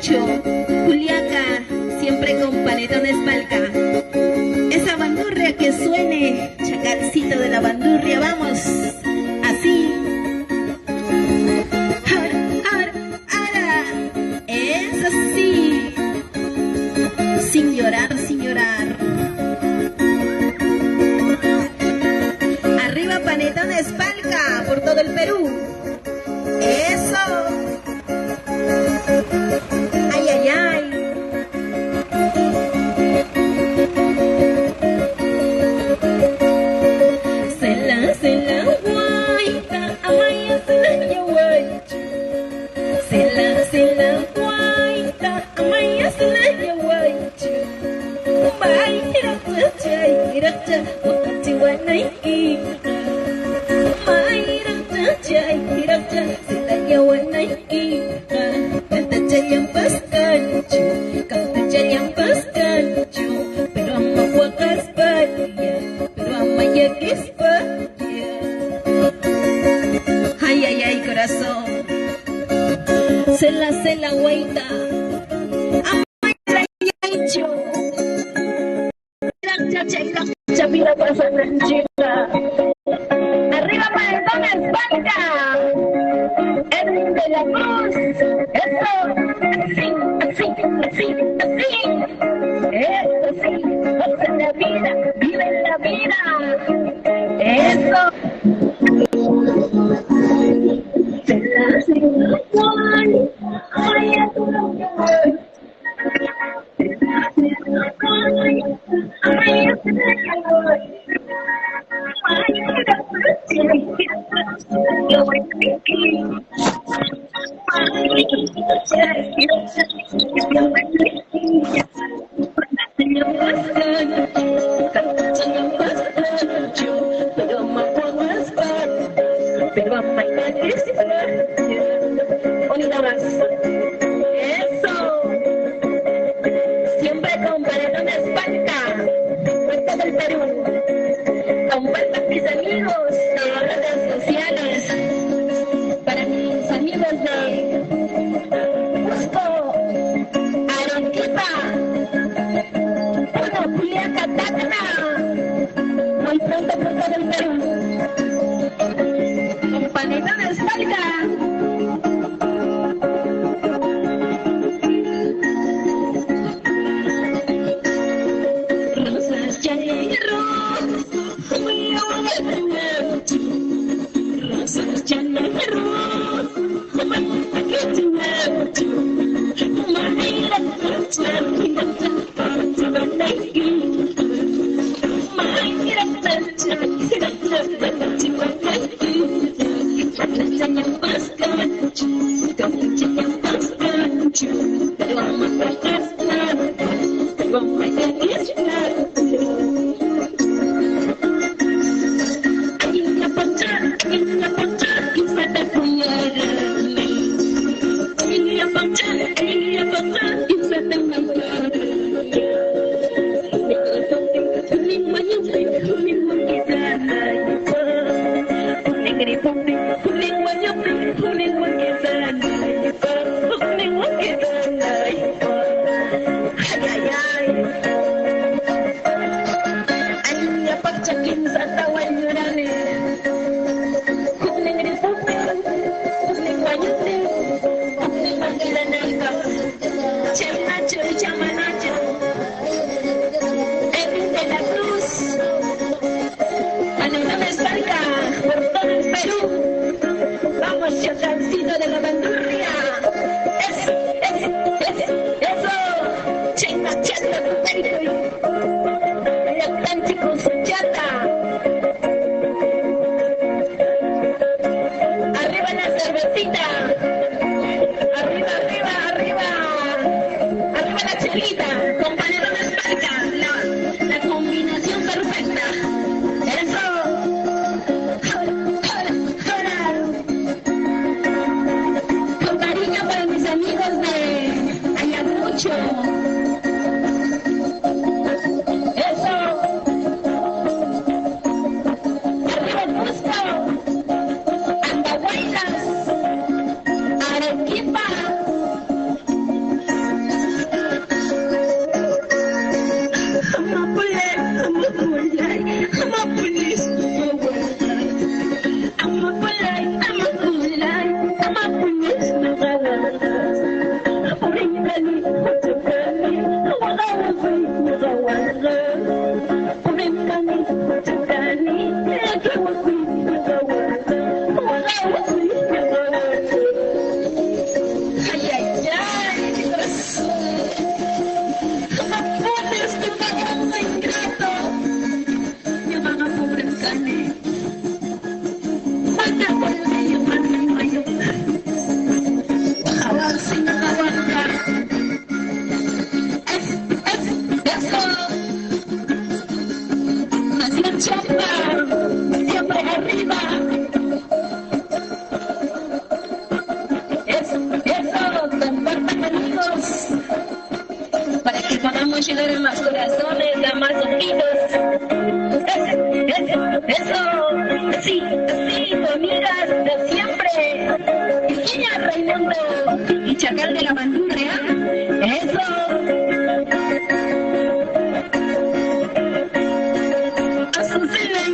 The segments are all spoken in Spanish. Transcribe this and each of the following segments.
Ayacucho, Juliaca, siempre con panetones palca. Esa bandurria que suene, chacalcito de la bandurria, vamos, así. Ahora, eso sí, sin llorar, sin llorar. Arriba panetones palca por todo el Perú. Eso. Ay, ay, ay. Se la guaita, amaya se la yaguacho. Se la guaita, amaya se la yaguacho. Bai, iracha, wakati wanaika. Bai, iracha, se la yaguanaika. Kata jayang paskancho, kata jayang paskancho. Pero ama wakas badia, pero ama yakis badia. Ay, ay, ay, corazón. Se la guaita. Mira pasa chica. Arriba panetones palca. Edwin de la Cruz. Eso. Así. Eso sí. Goza la vida. Vive la vida. Eso. Se la Juan. Ay, a tu nombre. Unida más. Eso. Siempre con panetones palca, por todo el Perú. Compartan mis amigos de las redes sociales, para mis amigos de Cusco, Arequipa, Juliaca, Tacna, muy pronto por todo el Perú. Con panetones palca. Llegar a más corazones, a más ojitos. Eso, así, tu amigas de siempre. Virginia Raimundo y Chacal de la Bandurria. Eso. Azucena,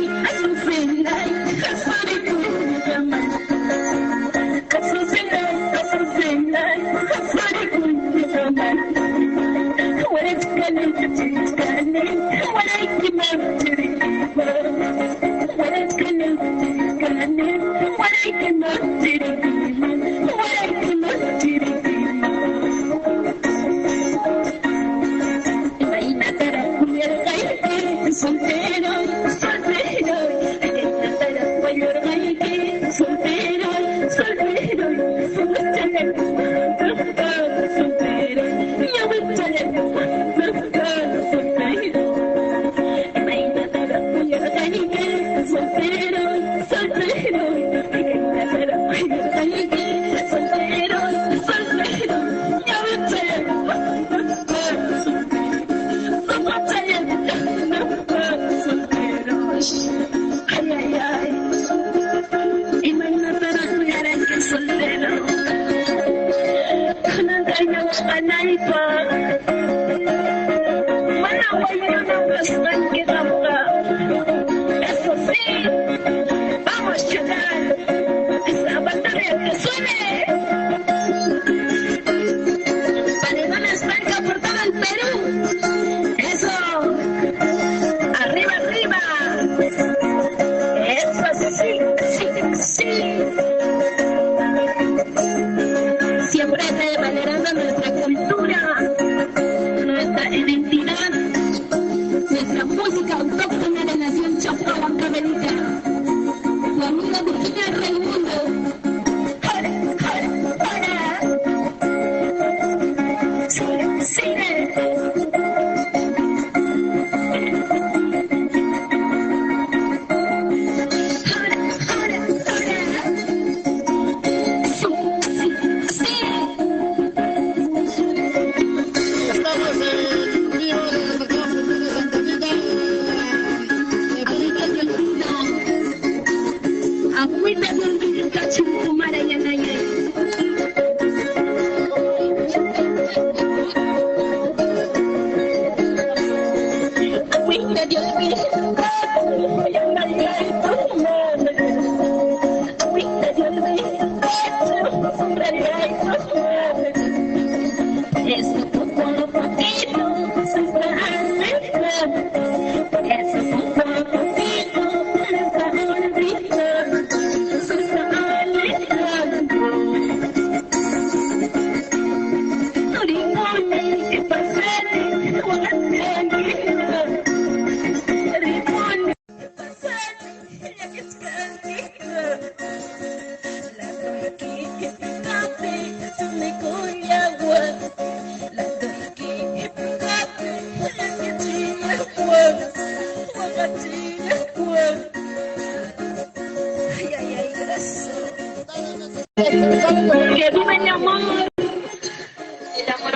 que viva el amor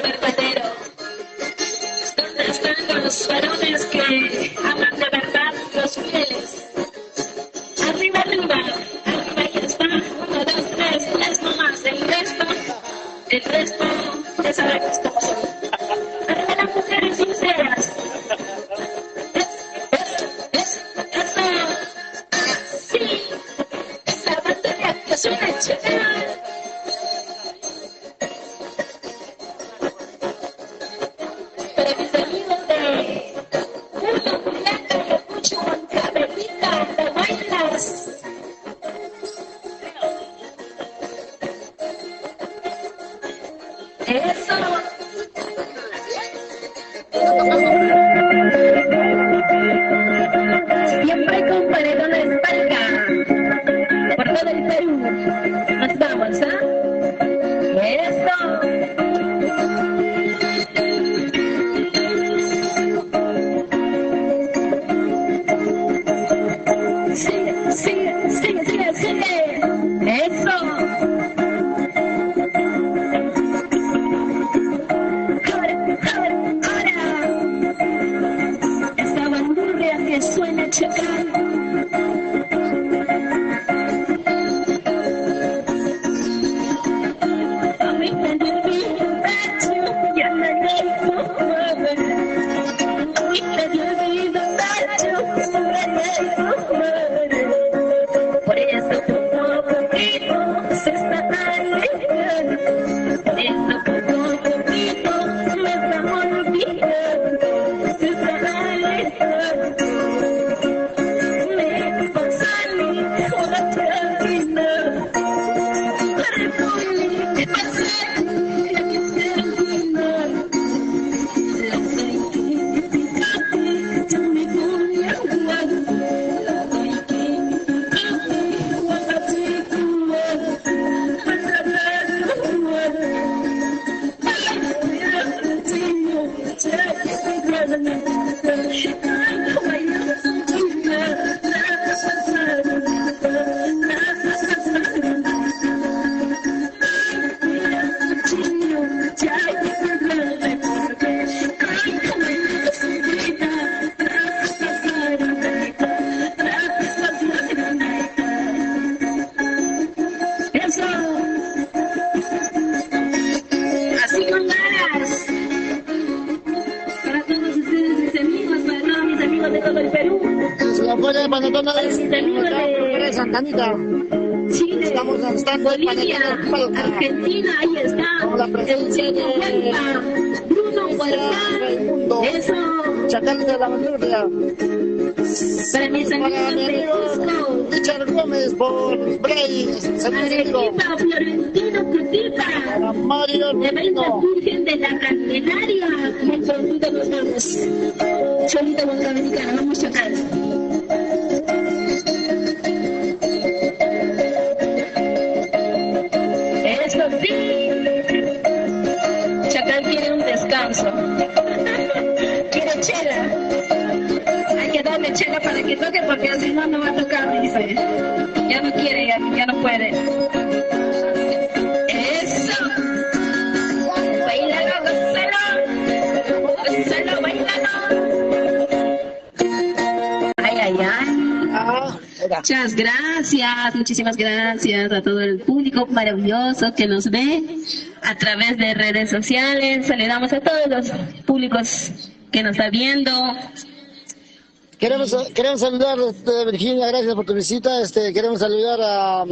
verdadero. ¿Dónde están los varones que aman de verdad, los fieles? Arriba, arriba, arriba ya está. 1, 2, 3, 3 nomás. El resto, ya sabemos cómo son. Arriba las mujeres sinceras. Eso. Sí, esa batería que suena chévere. Para mis amigos de Santa Anita. Chile, Estamos en Bolivia, Argentina, ahí está, Eugenia Huerta, Bruno Huerta, eso. Chacal de la Mandurria. Para mis amigos de Cusco, Richard Gómez por Bray, Arequipa, Florentino Cutipa, para Mario de Venta Rufino. Virgen de la Candelaria, muy prontito nos vamos. Cholita Dominicana, vamos a chocar. Eso sí. Chacal quiere un descanso. Quiere chela. Hay que darle chela para que toque porque si no, no va a tocar, dice. Ya no quiere, ya no puede. Eso. Bailalo, gózalo. Gózalo, bailalo. Ay, ay, ay. Muchas gracias, muchísimas gracias a todo el público maravilloso que nos ve a través de redes sociales. Saludamos a todos los públicos que nos está viendo. Queremos saludar, Virginia, gracias por tu visita. Queremos saludar a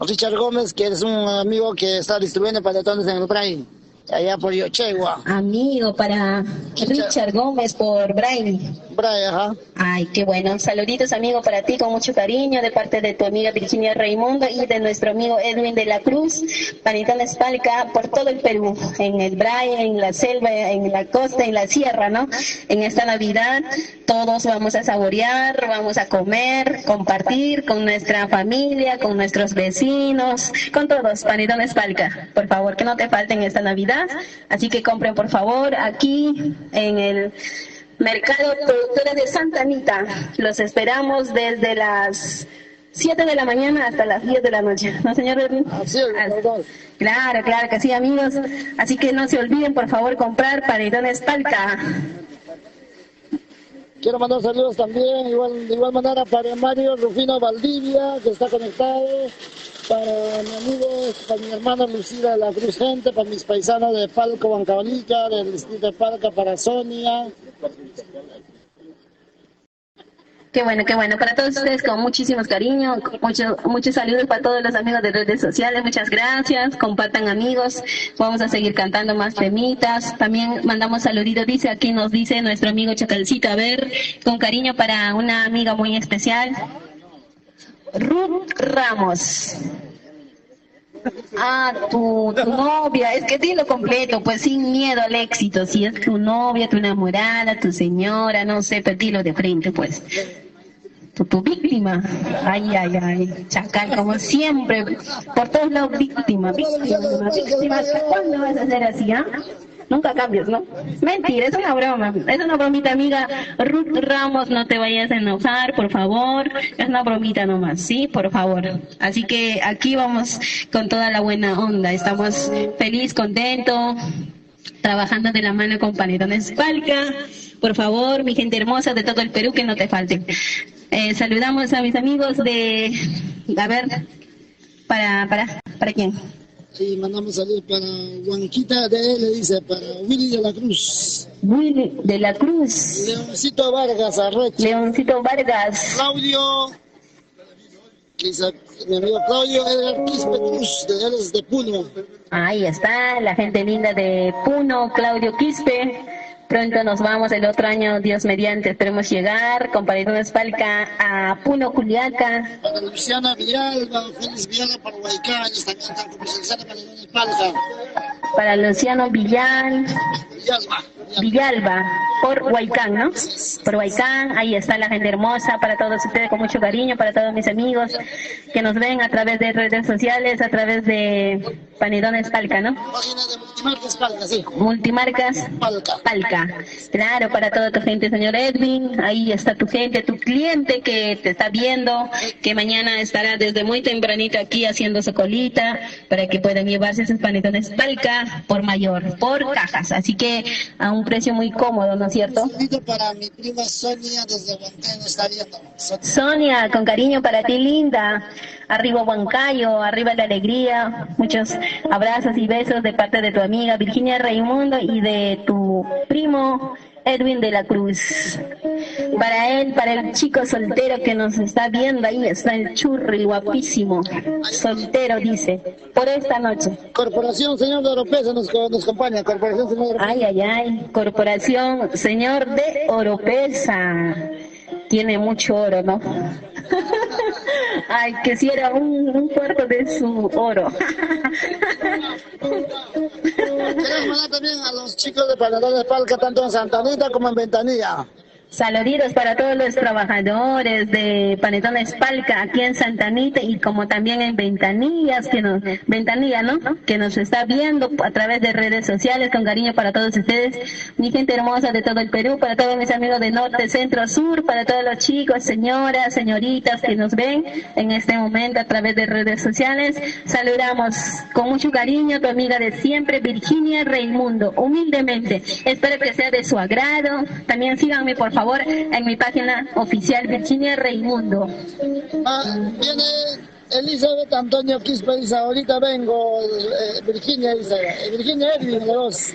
Richard Gómez, que es un amigo que está distribuyendo panetones en el Brain, allá por Yochegua. Amigo para Richard Gómez por Brain. Brain, ajá. Ay, qué bueno. Saluditos, amigo, para ti con mucho cariño de parte de tu amiga Virginia Raimundo y de nuestro amigo Edwin de la Cruz. Panetones Palca por todo el Perú, en el Braille, en la selva, en la costa, en la sierra, ¿no? En esta Navidad todos vamos a saborear, vamos a comer, compartir con nuestra familia, con nuestros vecinos, con todos. Panetones Palca, por favor, que no te falten esta Navidad. Así que compren, por favor, aquí en el Mercado Productores de Santa Anita. Los esperamos desde las 7 de la mañana hasta las 10 de la noche. ¿No, señor Edwin? Así es, Claro que sí, amigos. Así que no se olviden, por favor, comprar panetones Palca. Quiero mandar saludos también, de igual manera para Mario Rufino Valdivia, que está conectado, para mi amigo, para mi hermana Lucila de la Cruz Gente, para mis paisanos de Palco, Huancavelica, del distrito de Palca, para Sonia. Qué bueno, para todos ustedes con muchísimos cariños, muchos saludos para todos los amigos de redes sociales, muchas gracias, compartan amigos, vamos a seguir cantando más temitas, también mandamos saluditos, aquí nos dice nuestro amigo Chacalcito, a ver, con cariño para una amiga muy especial, Ruth Ramos. Ah, tu novia, es que dilo completo, pues sin miedo al éxito, si es tu novia, tu enamorada, tu señora, no sé, pero dilo de frente, pues. Tu víctima, ay, Chacal, como siempre, por todos lados víctima, ¿cuándo vas a hacer así, ah? Nunca cambias, ¿no? Mentira, es una bromita, amiga. Ruth Ramos, no te vayas a enojar, por favor. Es una bromita nomás, ¿sí? Por favor. Así que aquí vamos con toda la buena onda. Estamos feliz, contento, trabajando de la mano con Panetones Palca. Por favor, mi gente hermosa de todo el Perú, que no te falten. Saludamos a mis amigos de... A ver, ¿para quién? Y mandamos saludos para Juanquita le dice, para Willy de la Cruz. Willy de la Cruz. Leoncito Vargas, Arrecho. Leoncito Vargas. Claudio, mi amigo Claudio Edgar Quispe Cruz, él es de Puno. Ahí está, la gente linda de Puno, Claudio Quispe. Pronto nos vamos el otro año, Dios mediante, esperemos llegar con Panetones Palca a Puno, Culiaca. Para Luciana Villalba, Félix Villalba, para Huaycán, también están comercializando Panetones Palca. Para Luciano Villalba, por Huaycán, ¿no? Por Huaycán, ahí está la gente hermosa, para todos ustedes con mucho cariño, para todos mis amigos que nos ven a través de redes sociales, a través de Panetones Palca, ¿no? Página de Multimarcas Palca, sí. Multimarcas Palca. Claro, para toda tu gente, señor Edwin, ahí está tu gente, tu cliente que te está viendo, que mañana estará desde muy tempranito aquí haciendo su colita para que puedan llevarse sus panetones Palca por mayor, por cajas, así que a un precio muy cómodo, ¿no es cierto? Un saludito para mi prima Sonia desde Huancayo, está viendo. Sonia, con cariño para ti, linda. Arriba Huancayo, arriba la alegría. Muchos abrazos y besos de parte de tu amiga Virginia Raimundo y de tu primo Edwin de la Cruz. Para él, para el chico soltero que nos está viendo, ahí está el churri guapísimo, soltero dice, por esta noche. Corporación Señor de Oropesa nos acompaña, Corporación Señor de Oropesa. Ay, ay, ay, Corporación Señor de Oropesa. Tiene mucho oro, ¿no? Ay, quisiera un cuarto de su oro. Queremos mandar también a los chicos de Panetones Palca, tanto en Santa Anita como en Ventanilla. Saluditos para todos los trabajadores de Panetones Palca aquí en Santa Anita y como también en Ventanilla, ¿no? Que nos está viendo a través de redes sociales, con cariño para todos ustedes, mi gente hermosa de todo el Perú, para todos mis amigos de norte, centro, sur, para todos los chicos, señoras, señoritas que nos ven en este momento a través de redes sociales. Saludamos con mucho cariño, tu amiga de siempre, Virginia Raimundo, humildemente. Espero que sea de su agrado. También síganme por favor en mi página oficial Virginia Raimundo. Viene Elizabeth Antonio Quispe, dice, ahorita vengo, Virginia, dice, Virginia Edwin, de vos.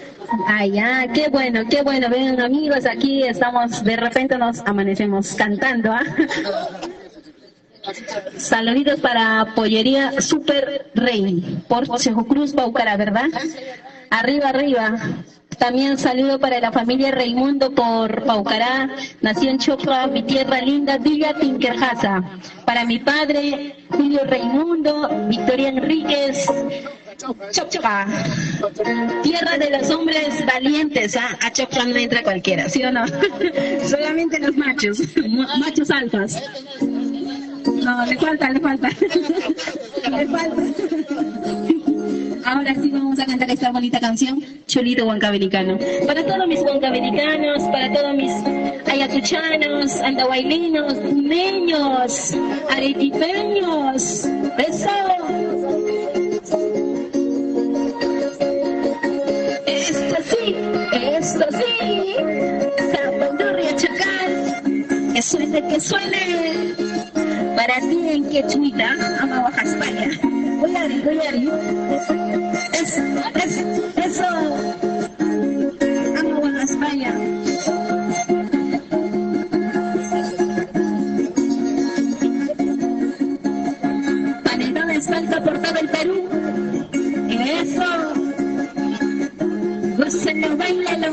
Ay, ya, qué bueno, ven amigos, aquí estamos, de repente nos amanecemos cantando, ¿ah? Saluditos para Pollería Super Rey, por Cejo Cruz, Paucara, ¿verdad? Arriba, arriba. También saludo para la familia Raimundo por Paucará, nació en Chopra, mi tierra linda, Villa Tinkerjasa. Para mi padre, Julio Raimundo, Victoria Enríquez, Chopra, tierra de los hombres valientes, ¿ah? A Chopra no entra cualquiera, ¿sí o no? Solamente los machos, machos alfas. No, le falta. Le falta. Ahora sí vamos a cantar esta bonita canción, Cholito Huancabelicano. Para todos mis huancabelicanos, para todos mis ayacuchanos, andahuaylinos, puneños, arequipeños. ¡Beso! Esto sí, Zapandurria Chacal, que suene, para ti en Quechuita, ama Baja España. Goyari, eso, ama Baja España. Panetones Palca por todo el Perú, eso, gócenlo, bailalo.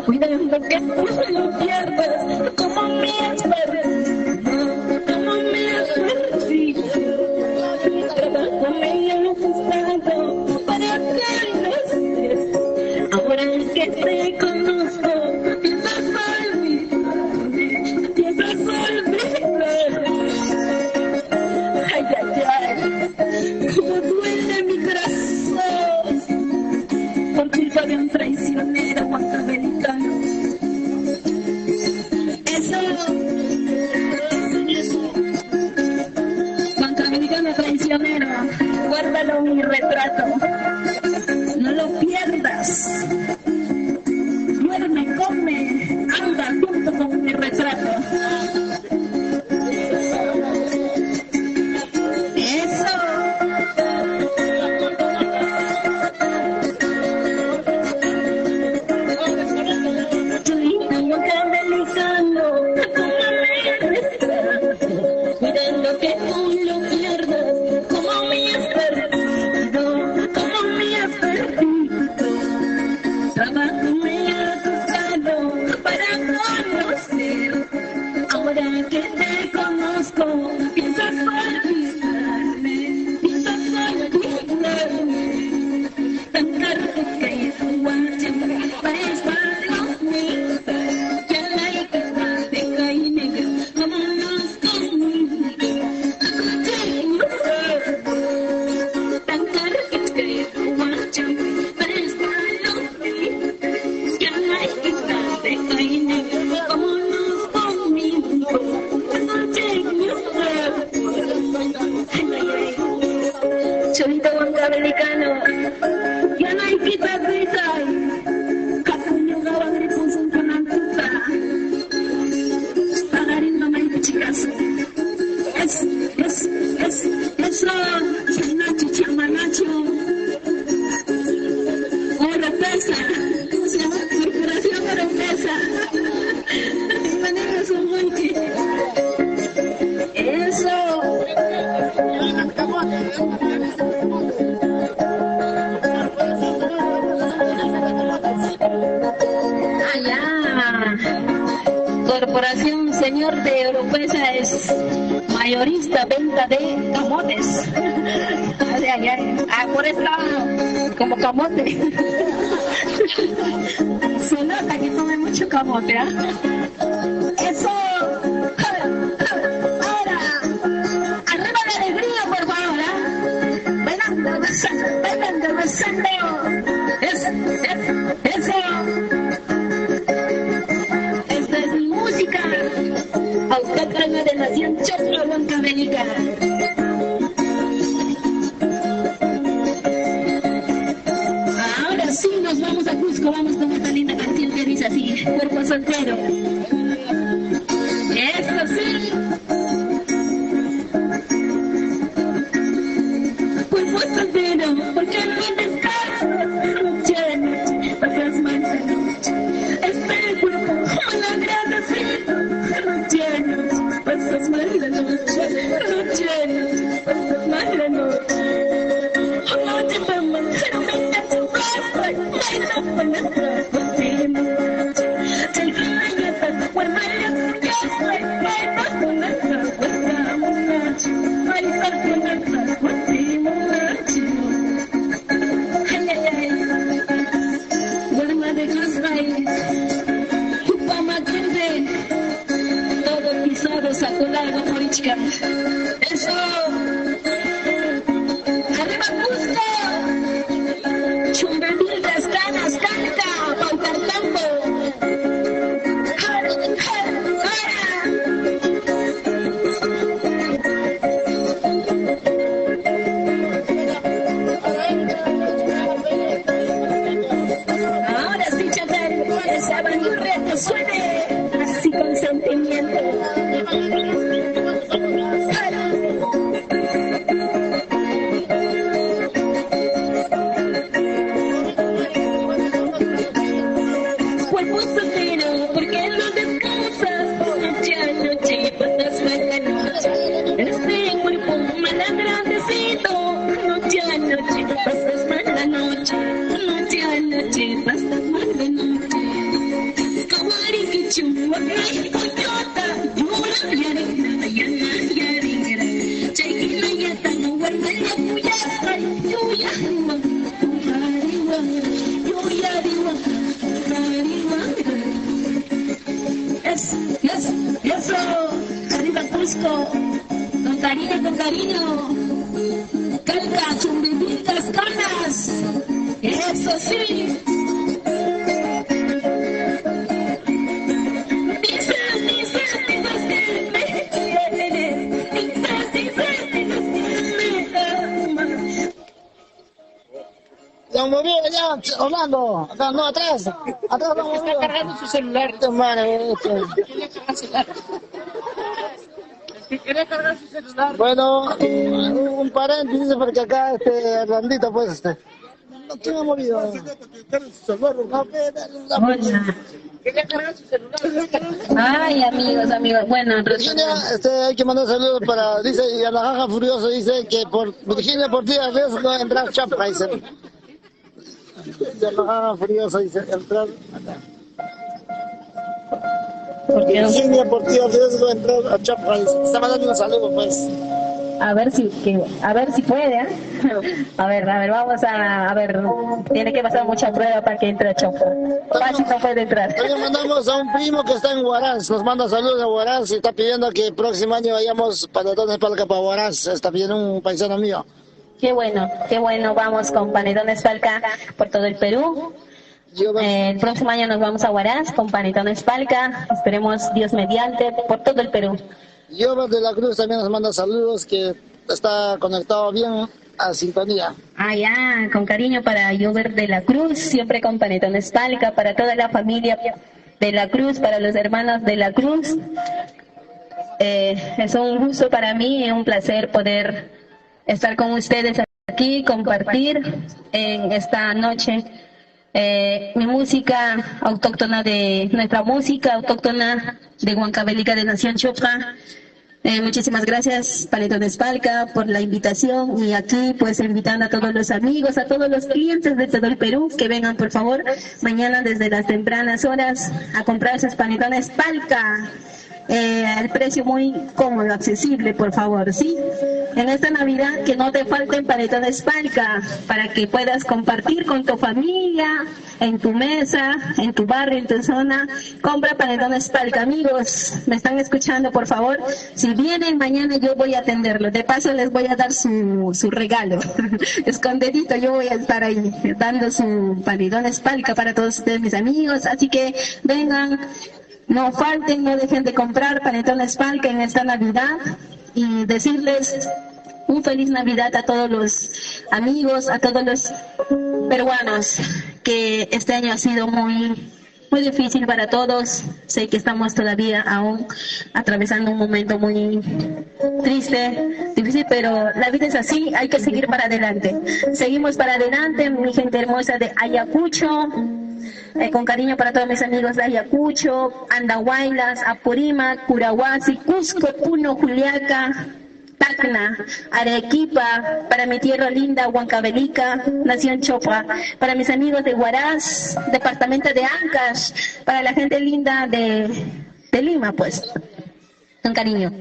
Cuidando que tú lo pierdas, como mi como mi trabajo me ha gustado para conocer. Ahora que te conozco, piensas olvidar, ay, ay, ay, como duele mi corazón por culpa de un traicionero huancabelicano. Eso, huancabelicano traicionero, guárdalo en mi retrato, no lo pierdas. Duerme, come, anda junto con mi retrato. Cuidando que tú lo pierdas, como mi perdido, como mi perdido. Trabajo me ha costado para conocer. Ahora que te conozco, piensas olvidarme, tan caro que tu guache para estar conmigo. Ya la hija de caí negra, vámonos conmigo. Tan caro que tu guache para estar conmigo. Ya la hija de caí negra, vámonos conmigo. Corporación Señor de Oropesa es mayorista venta de camotes. Ay, ay, ay. Ah, por eso como camote. Se nota que come mucho camote, ¿ah? Eso. Ahora, arriba la alegría, por favor, ¿ah? Bailando, gozando. Eso. Esta es mi música autóctona de Nación Choclo, Huancavelica. Ahora sí nos vamos a Cusco, vamos con esta linda canción que dice así, Cuerpo Soltero. Eso sí. Cuerpo soltero, porque no descanso, noche, pasas manos. Este cuerpo, una agradecida, noche, pasas manos, noche, pasas manos. Noche, mamá, pero me das un beso, baila con la cocina. Take my hand, when my hands just like my todo pisado, sacó largo política. Eso. Arriba Cusco. Chumbamildas, canas, canta, pautartambo. Ahora sí, chatar, esa banurreta suene así con sentimiento. Cuerpo soltero, porque no descansas, noche a noche, pasas mala noche. Este cuerpo mal agradecido, noche a noche, pasas mala noche. Noche a noche, pasas mala noche. Kawari kichumwa, koyota, yura yaringra, yaringra. Chaikina yatano, warmaya kuyasa, yuyariwa, yuyariwa. Eso, arriba Cusco, con cariño, calca, chumbitas, canas, eso sí. Ya movió allá, Orlando, acá, no, atrás lo movió. Está cargando su celular. Quería cargar su celular. Bueno, un paréntesis porque acá Orlandito pues no te ha movido. No, Quería cargar su celular. Ay, amigos, bueno, Virginia, hay que mandar saludos para, dice, y a la jaja furioso dice que por Virginia por ti a riesgo de entrar chapra, dice. Y a la jaja furioso dice, entrar acá. Virginia por ti a riesgo de entrar a chapra, dice. Está mandando un saludo pues. a ver si puede, ¿eh? A ver, vamos a ver, tiene que pasar mucha prueba para que entre a Chopra. Fácil no puede entrar. Hoy mandamos a un primo que está en Huaraz, nos manda saludos de Huaraz y está pidiendo que el próximo año vayamos panetones palca para Huaraz, está pidiendo un paisano mío. Qué bueno, vamos con Panetones Palca por todo el Perú. El próximo año nos vamos a Huaraz con Panetones Palca, esperemos Dios mediante, por todo el Perú. Yober de la Cruz también nos manda saludos, que está conectado bien a sintonía. Ah, ya, con cariño para Yober de la Cruz, siempre con Panetones Palca, para toda la familia de la Cruz, para los hermanos de la Cruz. Es un gusto para mí, un placer poder estar con ustedes aquí, compartir en esta noche mi música autóctona, de nuestra música autóctona de Huancavelica, de Nación Choclo. Muchísimas gracias, Panetones Palca, por la invitación, y aquí pues invitando a todos los amigos, a todos los clientes de todo el Perú que vengan por favor mañana desde las tempranas horas a comprar sus Panetones Palca. El precio muy cómodo, accesible, por favor, ¿sí? En esta Navidad que no te falten panetones Palca, para que puedas compartir con tu familia, en tu mesa, en tu barrio, en tu zona. Compra panetones Palca, amigos, me están escuchando, por favor. Si vienen mañana yo voy a atenderlo, de paso les voy a dar su regalo, escondidito, yo voy a estar ahí dando su panetones Palca para todos ustedes, mis amigos, así que vengan. No falten, no dejen de comprar panetones Palca en esta Navidad, y decirles un feliz Navidad a todos los amigos, a todos los peruanos, que este año ha sido muy difícil para todos. Sé que estamos todavía aún atravesando un momento muy triste, difícil, pero la vida es así, hay que seguir para adelante. Seguimos para adelante, mi gente hermosa de Ayacucho. Con cariño para todos mis amigos de Ayacucho, Andahuaylas, Apurímac, Curahuasi, Cusco, Puno, Juliaca, Tacna, Arequipa, para mi tierra linda, Huancavelica, Nación Chopa, para mis amigos de Huaraz, departamento de Ancash, para la gente linda de Lima, pues, con cariño.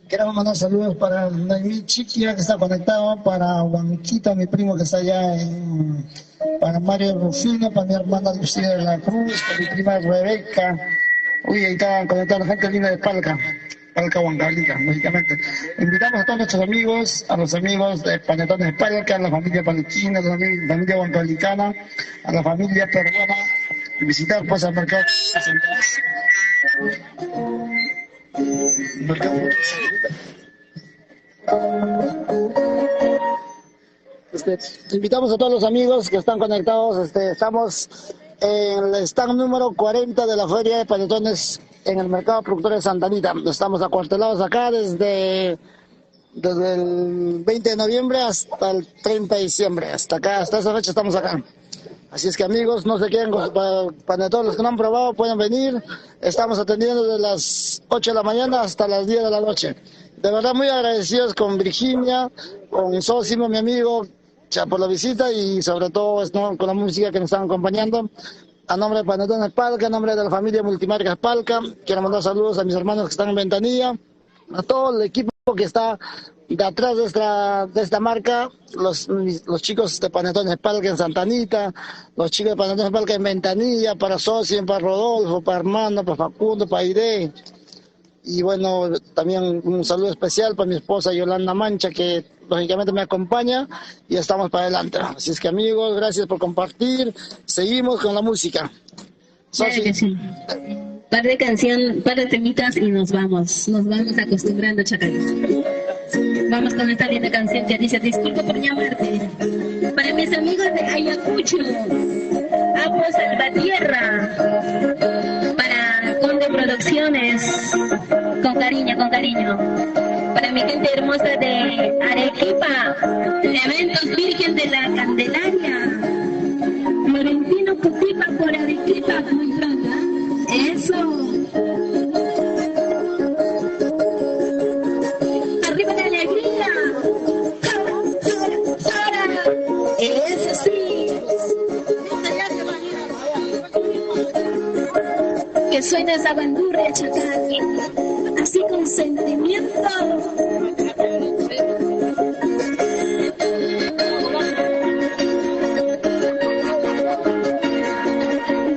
Queremos mandar saludos para mi chiquilla que está conectado, para Juanquito, mi primo que está allá para Mario Rufino, para mi hermana Lucía de la Cruz, para mi prima Rebeca. Uy, ahí está conectada gente linda de Palca Huancavelica, lógicamente. Invitamos a todos nuestros amigos, a los amigos de Panetones de Palca, a la familia palquina, a la familia huancavelicana, a la familia peruana, y visitar pues al mercado. Invitamos a todos los amigos que están conectados. Estamos en el stand número 40 de la Feria de Panetones en el Mercado Productor de Santa Anita. Estamos acuartelados acá desde el 20 de noviembre hasta el 30 de diciembre. Hasta esa fecha estamos acá. Así es que amigos, no se queden con panetones. Los que no han probado pueden venir. Estamos atendiendo desde las 8 de la mañana hasta las 10 de la noche. De verdad muy agradecidos con Virginia, con Sosimo, mi amigo, por la visita, y sobre todo con la música que nos están acompañando. A nombre de Panetones Palca, a nombre de la familia Multimarcas Palca, quiero mandar saludos a mis hermanos que están en Ventanilla, a todo el equipo que está de atrás de esta marca, los chicos de Panetones Palca en Santa Anita, los chicos de Panetones Palca en Ventanilla, para Socio, para Rodolfo, para Armando, para Facundo, para Aide. Y bueno, también un saludo especial para mi esposa Yolanda Mancha, que lógicamente me acompaña, y estamos para adelante. Así es que amigos, gracias por compartir. Seguimos con la música. Claro que sí. Par de temitas y nos vamos acostumbrando, chacales. Vamos con esta linda canción que dice: disculpa por llamarte. Para mis amigos de Ayacucho, Agua Salvatierra, para Conde Producciones, con cariño. Para mi gente hermosa de Arequipa, Eventos Virgen de la Candelaria, Florentino Cutipa por Arequipa, muy pronto. Eso. Arriba la alegría. Eso sí. Que suena esa bandurria, chacal. Así con sentimiento.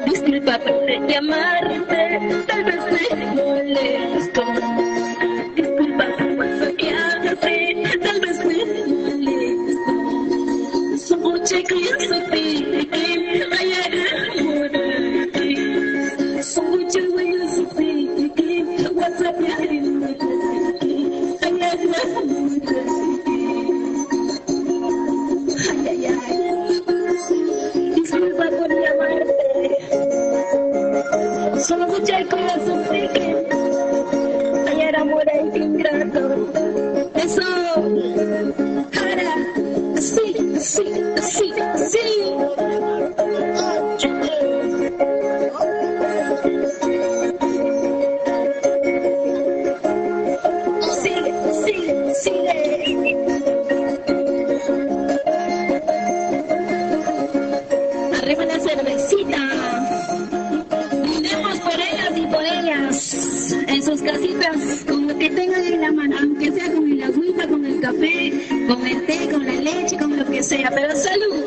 Disculpa por llamarte, tal vez me molesto. Disculpa por fastidiarte, tal vez me molesto. Soy que supe que ayer morí. Soy que supe que WhatsApp disculpa por llamarte. Solo escuché el corazón de que ayer amor es ingrato. Eso, cara, así. casitas, con lo que tengan en la mano, aunque sea con el agüita, con el café, con el té, con la leche, con lo que sea, pero salud.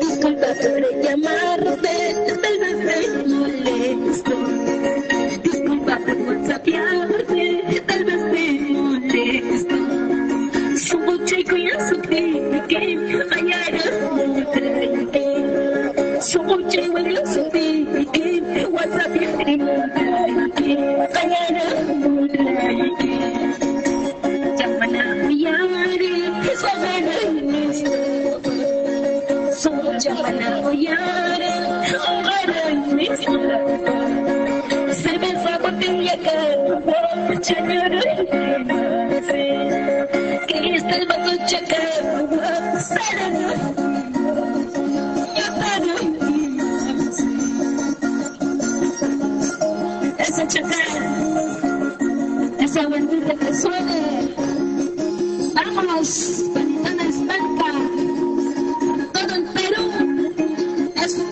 Disculpa por llamarte, tal vez me molesto. Disculpa por whatsappearte, tal vez me molesto. Su chico ya supe que fallarás muy tarde. Su chico ya supe que whatsappearte muy fallarás muy tarde. Llaman a Yare, llaman a Yare, cerveza botella que chañara que está el vaso chacarra sarana esa chacarra esa bandita que suene. Vámonos, Panitana Espanca, todo el Perú, eso.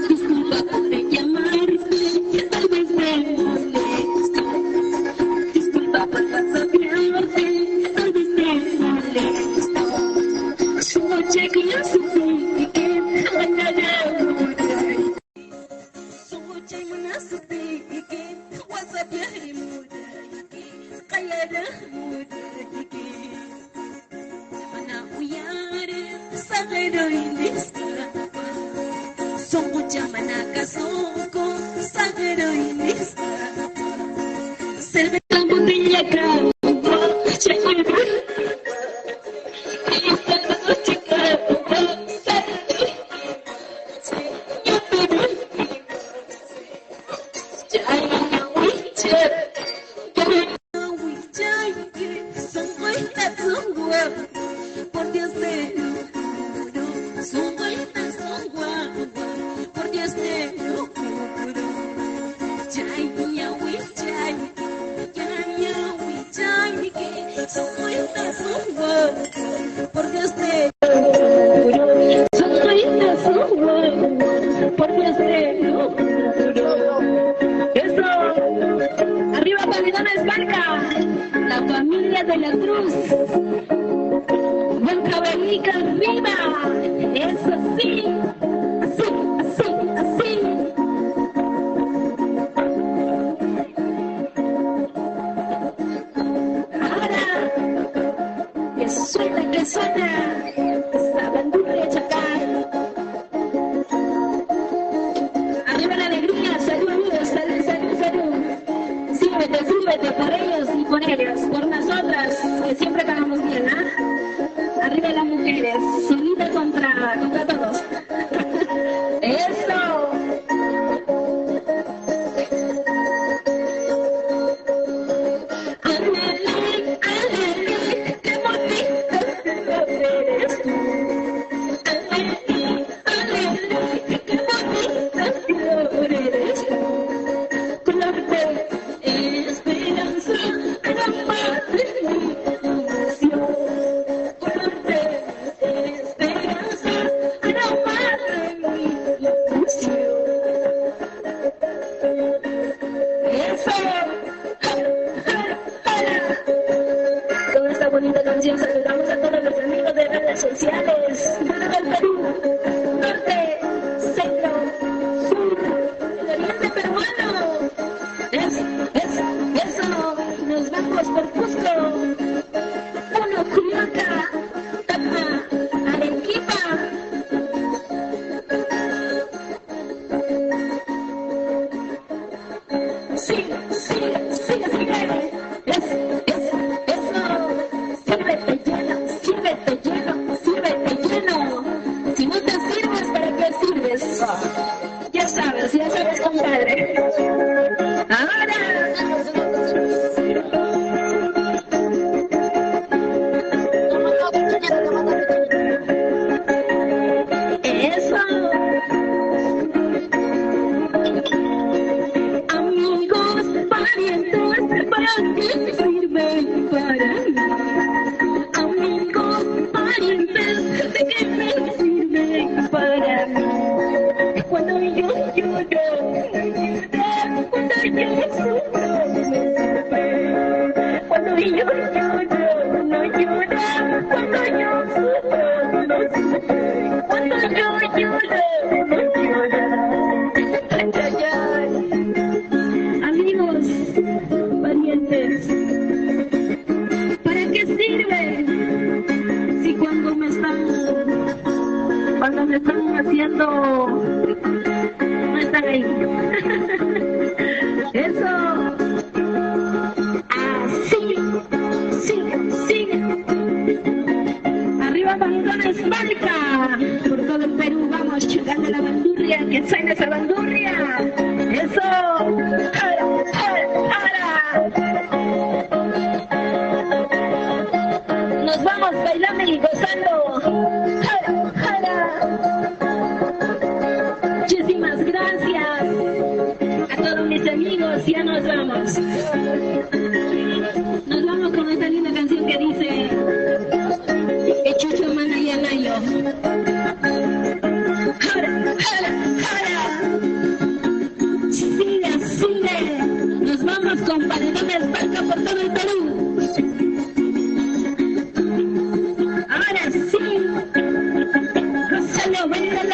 Disculpa por llamarte, tal vez me molesto. Disculpa por whatsappearte, tal vez me molesto. Su noche que ya supe que ganará muy tarde. Su noche ya supe que whatsappearé muy tarde. Callará muy tarde. Mana uyare sagero iniska. Songo chamana songo sagero iniska. Cerveza botella cravo. Por Dios te lo juro, son buenas, son guaguas, por Dios te lo juro. Que son buenas, son guaguas, por Dios te lo juro. Son buenas, son guaguas, por Dios te lo juro. Eso, arriba Panitana Espanca, la familia de la Cruz. Buen cabernica arriba, eso sí, así. Ahora, que suena, esa bandura de chacar. Arriba la alegría, salud amigos, salud. Sírvete por ellos y por ellas, por nosotras, que siempre pagamos bien, ¿ah? Arriba las mujeres, solitas contra todos. ¡Eso! ¡Alele, qué bonita eres tú! ¡Alele, qué bonita eres tú! Color de esperanza, la madre de mi ilusión. Con esta bonita canción saludamos a todos los amigos de redes sociales del Perú, norte, centro, sur, el oriente peruano. Eso, nos vamos por Cusco, Puno, Culiaca, Tacna, Arequipa. Sí. Sírvete lleno. Si no te sirves, ¿para qué sirves? Ya sabes, compadre. Ahora. Eso. Amigos, parientes. qué sirve para mí? Amigos, parientes, ¿de qué me sirve para mí? Cuando yo lloro, cuando yo sufro, cuando yo lloro, no llora, cuando yo sufro, no sufre, cuando yo lloro, no llora. Ay, ay, ay. Amigos, parientes, ¿para qué sirve? Si cuando me están haciendo, no están ahí. Eso. Sigue. Arriba Bandones Marca. Por todo el Perú vamos chingando la bandurria. Que suene esa bandurria. Eso. ¡Ara! Nos vamos bailando y gozando. ¡Ara! Muchísimas gracias a todos mis amigos. Ya nos vamos. Nos vamos con esta linda canción que dice Echucho Manayanayo. ¡Jara! Sigue. Nos vamos con Paredones Barca por todo el Perú. Ahora sí. Gózalo, bailalo.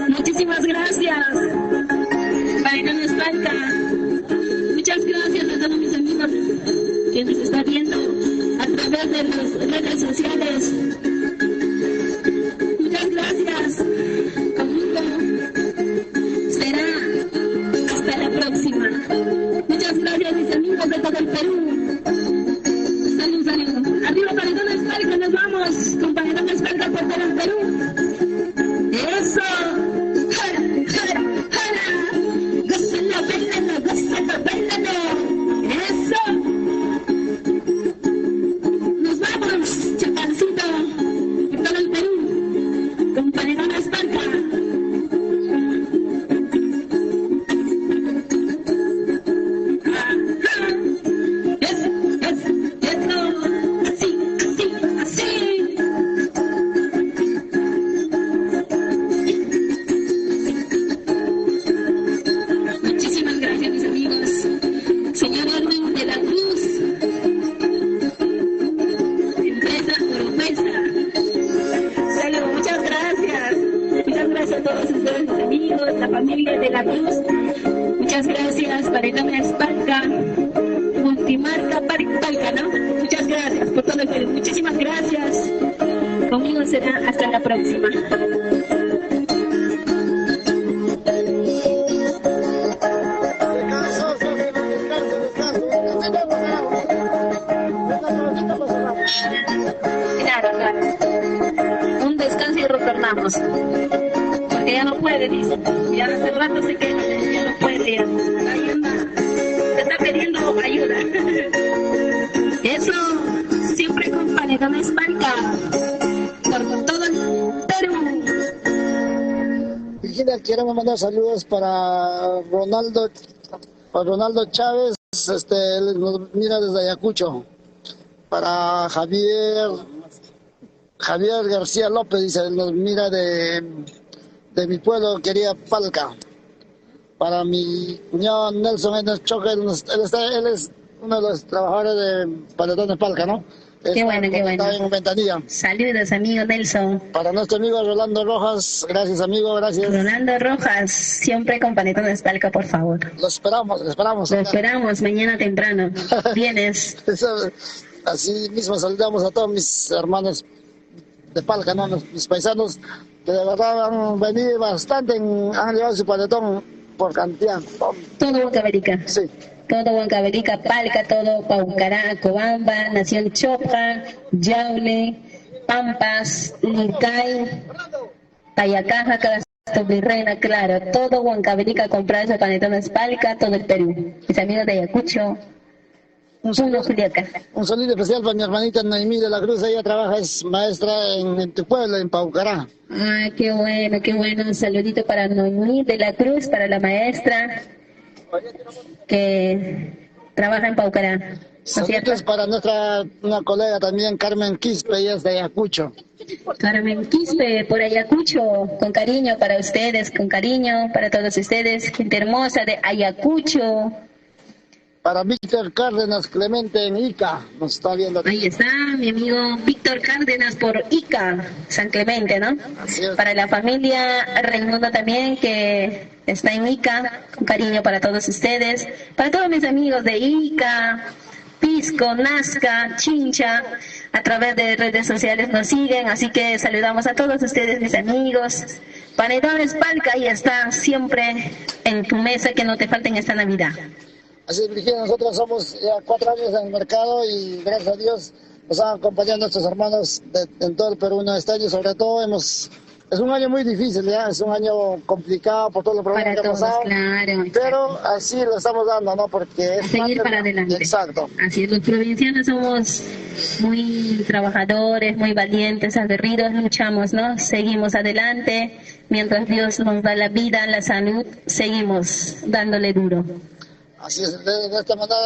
Muchísimas gracias. Muchas gracias a todos mis amigos que nos están viendo a través de las redes sociales. Muchas gracias. Conmigo será hasta la próxima. Muchas gracias mis amigos de todo el Perú. Salud. Arriba Paredones Marca, nos vamos con Paredones Marca por todo el Perú. Eso. Gózalo, bailalo, gózalo. muchas gracias, Panetones Palca, multimarca Palca, ¿no? Muchas gracias por todo el Perú. Muchísimas gracias. Conmigo será hasta la próxima. Claro. Un descanso y retornamos. Porque ya no puede, dice. Ya hace rato se queda, ya no puede. Ahí anda. Se está pidiendo ayuda. Eso, siempre con Panetones Palca. Por todo el Perú. Virginia, quiero mandar saludos para Ronaldo Chávez, él nos mira desde Ayacucho. Para Javier García López, dice, él nos mira de mi pueblo, querida Palca. Para mi cuñado Nelson Enes Choque, él es uno de los trabajadores de Panetones Palca, ¿no? Qué bueno, qué bueno. Está en Ventanilla. Saludos, amigo Nelson. Para nuestro amigo Rolando Rojas, gracias, amigo, gracias. Rolando Rojas, siempre con Panetones Palca, por favor. Lo esperamos. Lo esperamos mañana temprano. Vienes. Así mismo saludamos a todos mis hermanos de Palca, ¿no? Mis paisanos, que de verdad han venido bastante, han llevado su panetón por cantidad. Todo Huancavelica. Sí. Todo Huancavelica, Palca, todo Paucará, Cobamba, Nación Chopa, Yaule, Pampas, Lincay, Payacaja, Castro Virreina, claro. Todo Huancavelica comprar esos panetones Palca, todo el Perú. Mis amigos de Ayacucho. Un saludo especial para mi hermanita Noemí de la Cruz, ella trabaja, es maestra en tu pueblo, en Paucará. Ah, qué bueno, qué bueno. Un saludito para Noemí de la Cruz, para la maestra que trabaja en Paucará. ¿No es cierto? Saludos para una colega también, Carmen Quispe, ella es de Ayacucho. Carmen Quispe, por Ayacucho, con cariño para ustedes, con cariño para todos ustedes, gente hermosa de Ayacucho. Para Víctor Cárdenas Clemente en Ica, nos está viendo. Ahí está, mi amigo Víctor Cárdenas por Ica, San Clemente, ¿no? Así es. Para la familia Raimundo también, que está en Ica, con cariño para todos ustedes. Para todos mis amigos de Ica, Pisco, Nazca, Chincha, a través de redes sociales nos siguen, así que saludamos a todos ustedes, mis amigos. Panetones Palca, ahí está, siempre en tu mesa, que no te falten esta Navidad. Así es, Virginia, nosotros somos ya 4 años en el mercado y gracias a Dios nos han acompañado nuestros hermanos en todo el Perú. Este año sobre todo es un año muy difícil, ya es un año complicado por todos los problemas que todos, pasado, claro, pero así lo estamos dando, ¿no? Porque es seguir para adelante. Exacto. Así es, los provincianos somos muy trabajadores, muy valientes, aguerridos, luchamos, ¿no? Seguimos adelante, mientras Dios nos da la vida, la salud, seguimos dándole duro. Así es, de esta manera,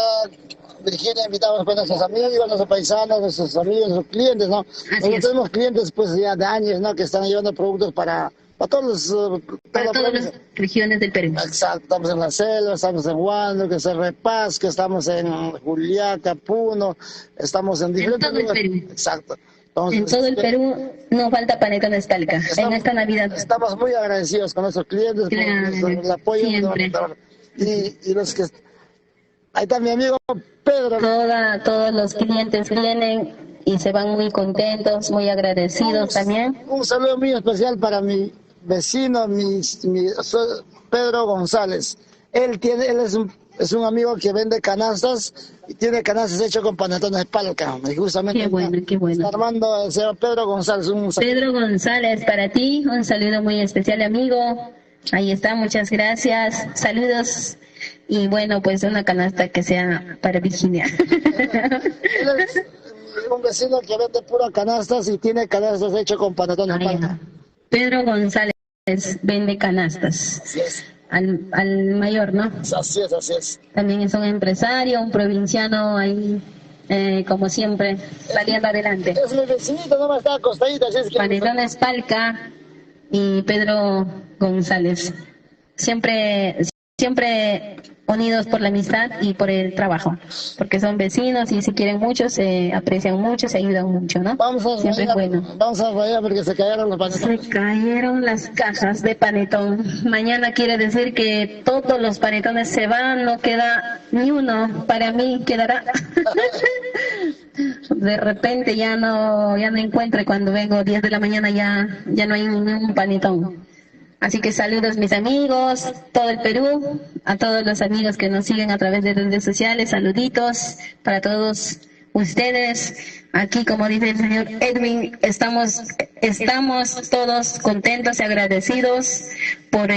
Virginia, invitamos a nuestros amigos, a nuestros paisanos, nuestros amigos, nuestros clientes, ¿no? Nosotros tenemos clientes pues ya de años, ¿no? Que están llevando productos para todas las regiones del Perú. Exacto, estamos en la selva, estamos en Huánuco, que es en Repaz, que estamos en Juliaca, Puno, estamos en diferentes todo lugares. El Perú. Exacto. Entonces, en todo el Perú no falta Panetones Palca en esta Navidad. Estamos muy agradecidos con nuestros clientes por el apoyo. Y los que... Ahí está mi amigo Pedro. Todos los clientes vienen y se van muy contentos, muy agradecidos también. Un saludo muy especial para mi vecino, Pedro González. Él es un amigo que vende canastas y tiene canastas hechas con panetones Palca. Y justamente qué bueno. Está armando el señor Pedro González. Pedro González, para ti, un saludo muy especial, amigo. Ahí está, muchas gracias. Saludos. Y bueno, pues una canasta que sea para Virginia. Él es un vecino que vende pura canastas y tiene canastas hechas con panetones Palca. Pedro González vende canastas. Así es. Al mayor, ¿no? Así es. También es un empresario, un provinciano ahí, como siempre, saliendo adelante. Es mi vecinito, no me está acostadito. Panetones Palca y Pedro González. Siempre siempre unidos por la amistad y por el trabajo, porque son vecinos y se quieren mucho, se aprecian mucho, se ayudan mucho, ¿no? Siempre es bueno. Vamos a fallar porque se cayeron los panetones. Se cayeron las cajas de panetón. Mañana quiere decir que todos los panetones se van, no queda ni uno. Para mí quedará. De repente ya no encuentro, cuando vengo 10 de la mañana ya no hay ningún panetón. Así que saludos mis amigos, todo el Perú, a todos los amigos que nos siguen a través de redes sociales, saluditos para todos ustedes. Aquí, como dice el señor Edwin, estamos todos contentos y agradecidos por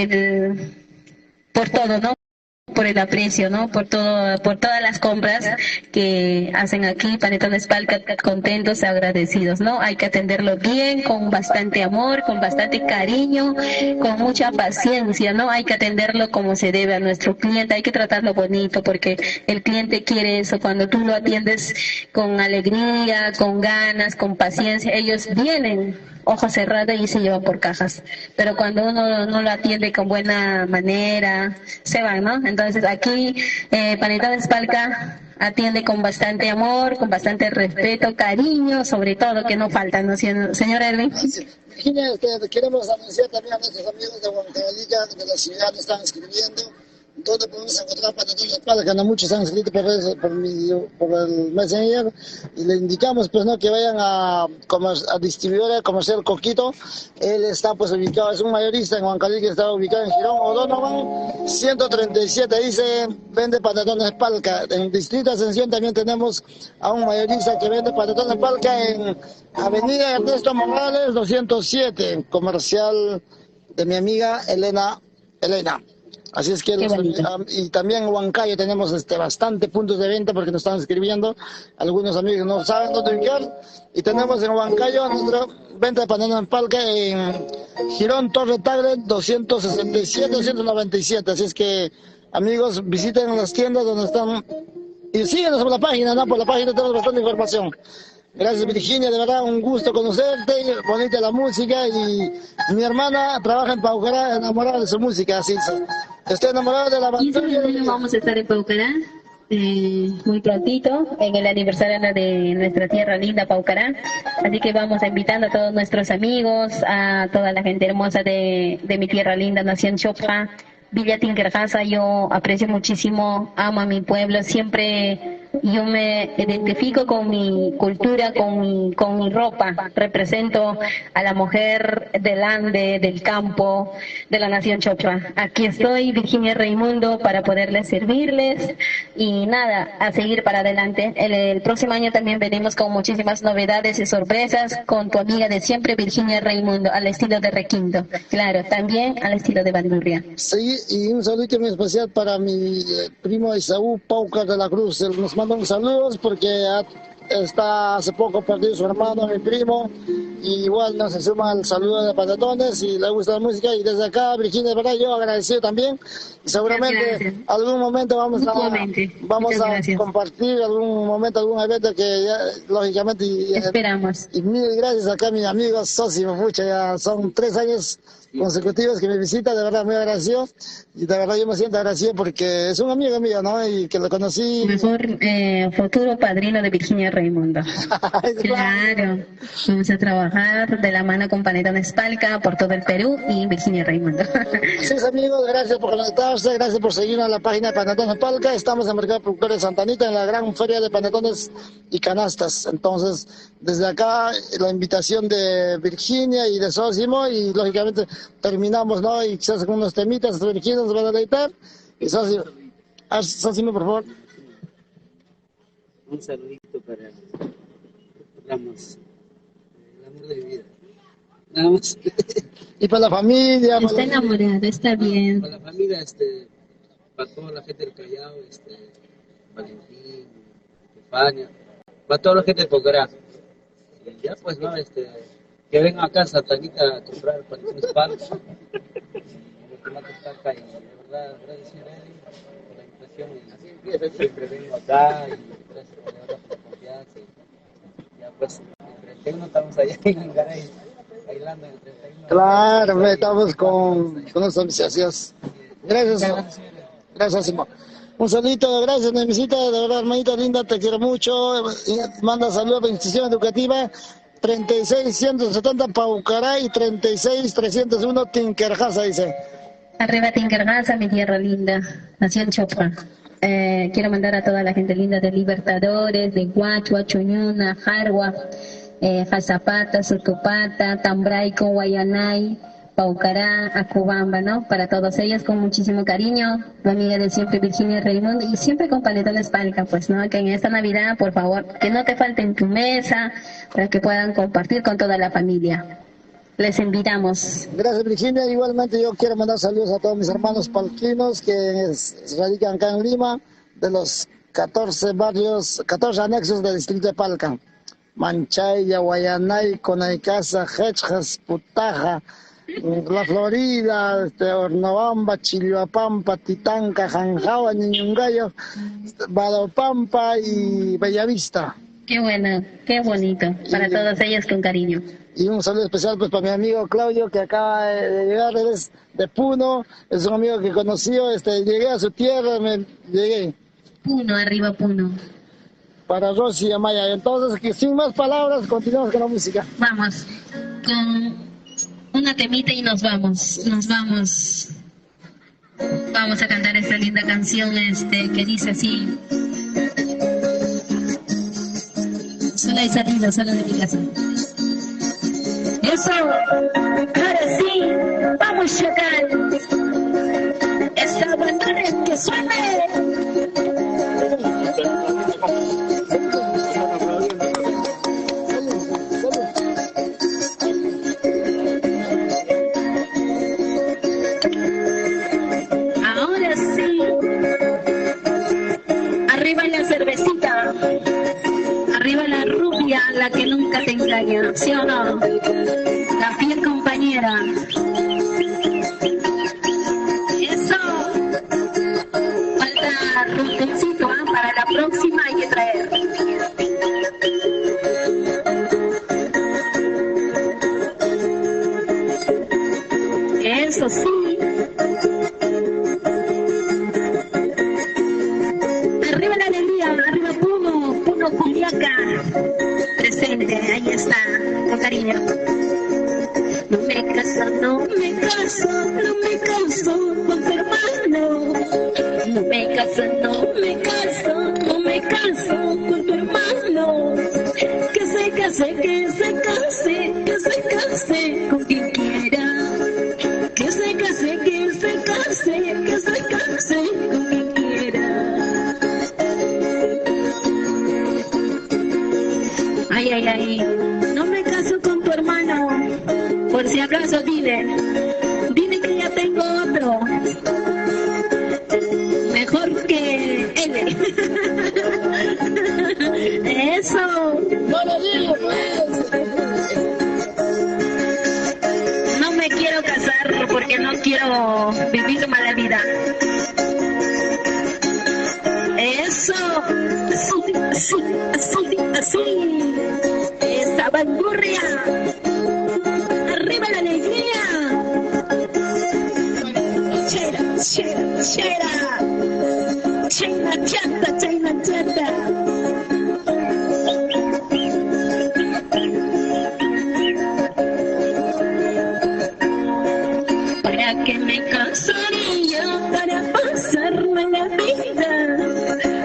todo, ¿no? Por el aprecio, ¿no? Por todas las compras que hacen aquí, Panetones Palca, contentos y agradecidos, ¿no? Hay que atenderlo bien, con bastante amor, con bastante cariño, con mucha paciencia, ¿no? Hay que atenderlo como se debe a nuestro cliente, hay que tratarlo bonito, porque el cliente quiere eso. Cuando tú lo atiendes con alegría, con ganas, con paciencia, ellos vienen ojo cerrado y se llevan por cajas. Pero cuando uno no lo atiende con buena manera, se van, ¿no? Entonces aquí Panetones Palca atiende con bastante amor, con bastante respeto, cariño, sobre todo, que no falta, ¿no? Señor Erwin. Virginia, queremos anunciar también a nuestros amigos de Huancavelica, de la ciudad, nos están escribiendo. ¿Dónde podemos encontrar Panetones Palca? No muchos han escrito por el Messenger, y le indicamos pues no que vayan a distribuidora comercial Coquito. Él está pues ubicado, es un mayorista en Huancavelica, está ubicado en Girón O'Donovan 137, dice, vende Panetones Palca. En Distrito Ascensión también tenemos a un mayorista que vende Panetones Palca en Avenida Ernesto Morales 207, comercial de mi amiga Elena. Así es que y también en Huancayo tenemos bastante puntos de venta, porque nos están escribiendo algunos amigos, no saben dónde ubicar, y tenemos en Huancayo nuestra venta de Panetones Palca en Girón Torre Tagle 267-297. Así es que, amigos, visiten las tiendas donde están y síguenos por la página, ¿no? Por la página tenemos bastante información. Gracias, Virginia, de verdad un gusto conocerte, bonita la música, y mi hermana trabaja en Paucará, enamorada de su música, así es. Estoy enamorada de la banda. Vamos a estar en Paucará muy prontito, en el aniversario de nuestra tierra linda, Paucará. Así que vamos invitando a todos nuestros amigos, a toda la gente hermosa de mi tierra linda, Nación Chopra, Villa Tinkerjasa. Yo aprecio muchísimo, amo a mi pueblo, siempre yo me identifico con mi cultura, con mi ropa. Represento a la mujer del Ande, del campo, de la Nación Chopra. Aquí estoy, Virginia Raimundo, para poderles servirles, y nada, a seguir para adelante. El próximo año también venimos con muchísimas novedades y sorpresas, con tu amiga de siempre, Virginia Raimundo, al estilo de Requinto. Claro, también al estilo de Bandurria. Sí, y un saludo muy especial para mi primo Isaú Paucar de la Cruz. Él nos manda un saludos porque está hace poco perdido su hermano, mi primo, y igual nos se suma al saludo de Panetones y le gusta la música. Y desde acá, Virginia, de verdad, yo agradecido también, y seguramente algún momento vamos a compartir algún momento, algún evento que ya, lógicamente esperamos. Y mil gracias acá a mis amigos socios, mucha, ya son 3 años consecutivos que me visita, de verdad muy agradecido, y de verdad yo me siento agradecido porque es un amigo mío, ¿no? Y que lo conocí. Mejor futuro padrino de Virginia Raimundo. Claro, vamos a trabajar de la mano con Panetones Palca por todo el Perú y Virginia Raimundo. Sí, amigos, gracias por conectarse, gracias por seguirnos en la página de Panetones Palca. Estamos en el Mercado Productor de Santa Anita, en la gran feria de panetones y canastas. Entonces, desde acá, la invitación de Virginia y de Sosimo, y lógicamente terminamos, ¿no? Y quizás con unos temitas, Virginia nos va a deleitar. Y Sosimo, por favor. Un saludito para, digamos, el amor de mi vida. Nada más. Y para la familia. Está enamorada, está bien. Para la familia, para toda la gente del Callao, Valentín, Estefania, para toda la gente del Pocará. Y ya pues, ¿no? Que vengan acá a Santa Anita a comprar Panetones Palca. Los tomates Palca, y de verdad, gracias señor Edwin por la invitación. Y siempre vengo acá, y gracias por la confianza. Y ya pues, el 31 estamos allá en Angaray, bailando en el 31. Claro, estamos con las asociaciones. Gracias. Gracias, Simón. Un saludito, gracias, Nemisita, de verdad, hermanita linda, te quiero mucho. Manda saludos a la institución educativa 36170 Paucará y 36301 Tinkerjasa, dice. Arriba Tinkerjasa, mi tierra linda, nació en Chopa. Quiero mandar a toda la gente linda de Libertadores, de Guachua, Chuñuna, Jargua, Jazapata, Sotopata, Tambraico, Guayanay, Paucará, Acobamba, ¿no? Para todos ellos con muchísimo cariño, la amiga de siempre Virginia Raimundo y siempre con Panetones Palca, pues, ¿no? Que en esta Navidad, por favor, que no te falte en tu mesa para que puedan compartir con toda la familia. Les invitamos. Gracias, Virginia. Igualmente yo quiero mandar saludos a todos mis hermanos palquinos que radican acá en Lima, de los 14 barrios, 14 anexos del distrito de Palca. Manchaya, Guayanay, Conaicasa, Jechjas, Putaja, La Florida, Hornobamba, Chilhuapampa, Titanca, Janjagua, Niñungayo, Badopampa y Bellavista. Qué bueno, qué bonito, para todos ellos con cariño. Y un saludo especial pues para mi amigo Claudio que acaba de llegar, él es de Puno, es un amigo que conoció, llegué a su tierra, llegué. Puno, arriba Puno. Para Rosy y Amaya. Entonces, que sin más palabras, continuamos con la música. Vamos, con una temita y nos vamos. Vamos a cantar esta linda canción que dice así. Sola y salida, sola de mi casa. Eso, ahora sí, vamos Chacal. Esta bandera es que suene. Ahora sí, arriba la cervecita, arriba la rubia, la que nunca te engaña, ¿sí o no? La fiel compañera. Eso. Falta rumboncito, ¿eh? Para la próxima hay que traer. Eso sí. Arriba la alegría, arriba Puno Juliaca. Presente, ahí está, con cariño. No me caso con tu hermano. No me caso con tu hermano. Que se case con quien quiera. Que se case con quien quiera. Ay, no me caso con tu hermano. Por si acaso dile que ya tengo otro. Mejor que él. Eso. No lo digo, pues. No me quiero casar porque no quiero vivir mala vida. Eso. Así. Esa bandurria. Arriba la alegría. Chera chata. ¿Para qué me casaría? Para pasarme la vida.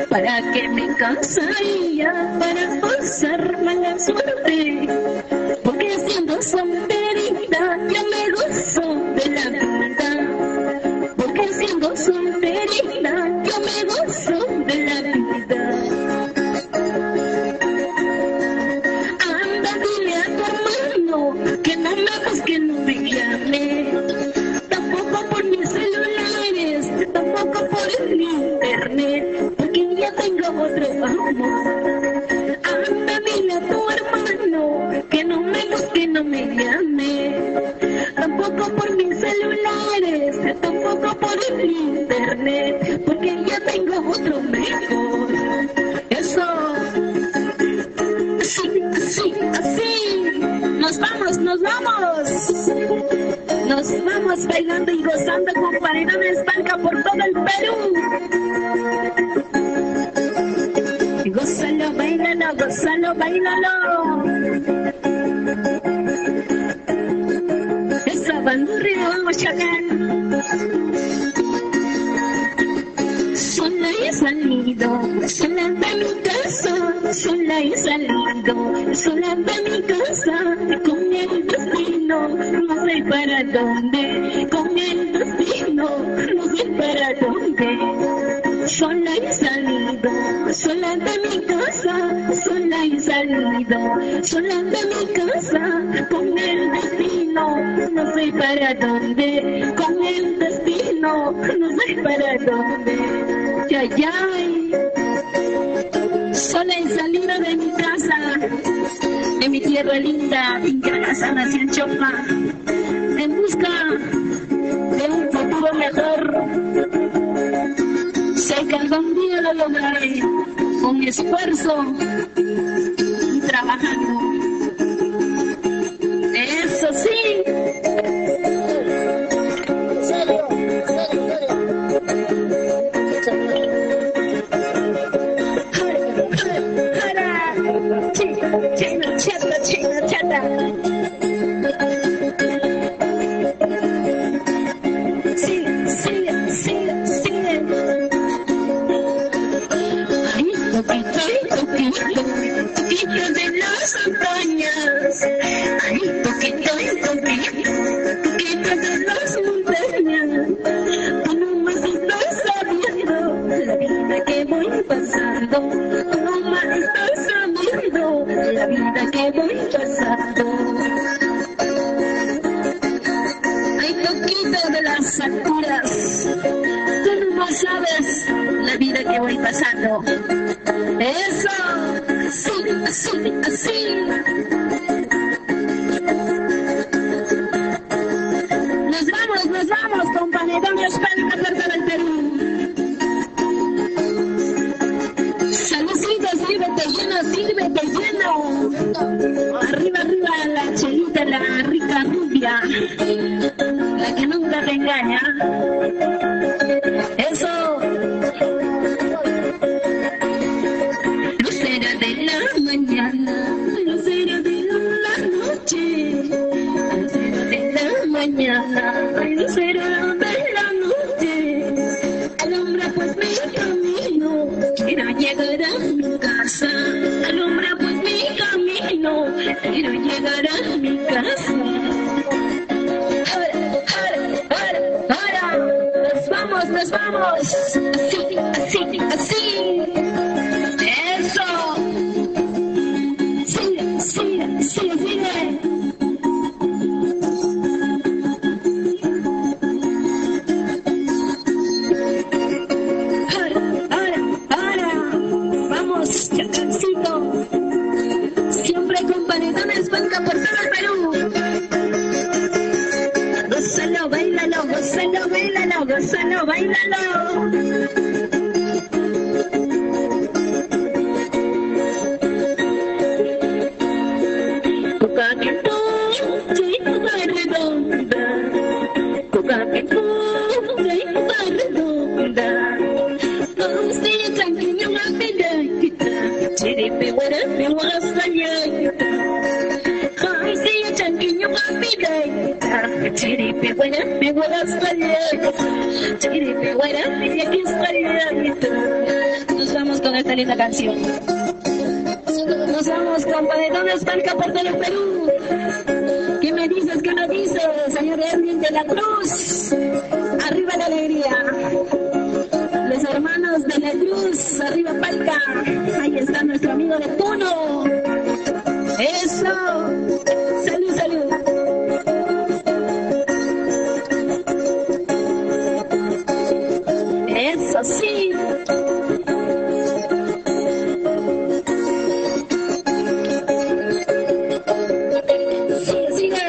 ¿Para qué me casaría? Para pasarme la suerte. Porque siendo solterita yo me gozo de la vida. Porque siendo solterita yo me gozo de la vida. Anda, dile a tu hermano que no me busque, no me llame. Tampoco por mis celulares, tampoco por el internet, porque ya tengo otro amor. Anda, dile a tu hermano que no me busque, no me llame. Tampoco por mis celulares, tampoco por el internet, porque ya tengo otro mejor. Eso. Así. Nos vamos. Nos vamos bailando y gozando con Paredones Palca por todo el Perú. gózalo, bailalo. Esa bandurria vamos a chacar. Sola he salido, sola de mi casa, sola he salido, sola de mi casa, con el destino, no sé para dónde, con el destino, no sé para dónde. Sola he salido, sola de mi casa, sola he salido, sola de mi casa, con el destino, no sé para dónde, con el destino, no sé para dónde. Ay, ay, sola he salido de mi casa, de mi tierra linda, Inca Sana Chopa, en busca de un futuro mejor. Sé que algún día lo lograré, con esfuerzo y trabajando. Eso sí. De las montañas, ay, poquito de las montañas, tú nomás estás sabiendo la vida que voy pasando, tú nomás estás sabiendo la vida que voy pasando. Ay, poquito de las alturas, tú nomás sabes la vida que voy pasando. Eso. Así, así. Nos vamos con Panedones Palca Puerto del Perú. Saludcita, sírvete lleno. Arriba, la chelita, la rica rubia, la que nunca te engaña. Eso. Lucero de la noche, lucero de la mañana, lucero de la noche, alumbra pues mi camino, quiero llegar a mi casa, alumbra pues mi camino, quiero llegar a mi casa. Ahora, nos vamos, así. Eso. Sigue. Ahora, vamos, chacancito. Siempre con Panedones Palca por todo el Perú. Gózalo, bailalo, gózalo, bailalo, gózalo, bailalo. Nos vamos con esta linda canción. Nos vamos con Panedones Palca por todo el Perú. ¿Qué me dices? ¿Qué me dices, señor Erwin de la Cruz? Arriba la alegría. Los hermanos de la Cruz, arriba Palca. Ahí está nuestro amigo de Puno. Eso. Salud. Eso sí. Sigue.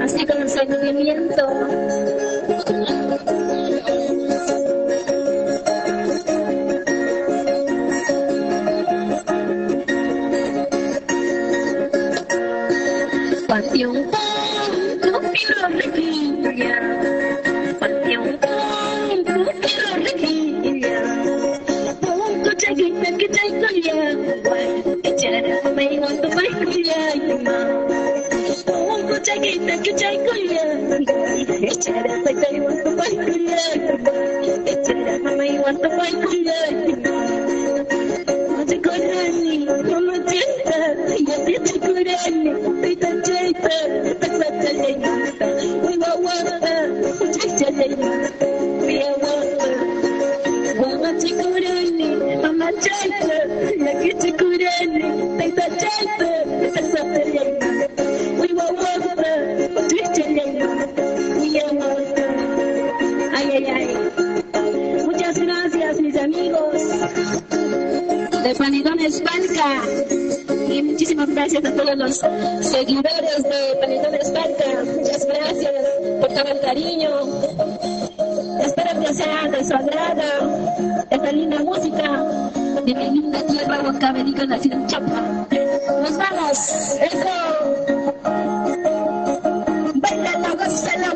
Así con el sentimiento. Panteón, kuya, echara me want to my kuya, oh kucha kita kucha kuya, echara me want to my kuya, echara me want to my kuya, mujhe kurani, mujhe ya te kurani, pita cheta, pita cheta, we want we Mama chikurani, mama chaita, yaki chikurani, taita chaita, esa periana. We were water, twitching, we are water. Ay, ay, ay. Muchas gracias, mis amigos de Panetones Palca. Y muchísimas gracias a todos los seguidores de Panetones Palca. Muchas gracias por todo el cariño. Espero que sea de su agrado esta linda música de mi linda tierra huancavelica nacida en Chapa. Nos vamos, eso. Bailalo, gózalo.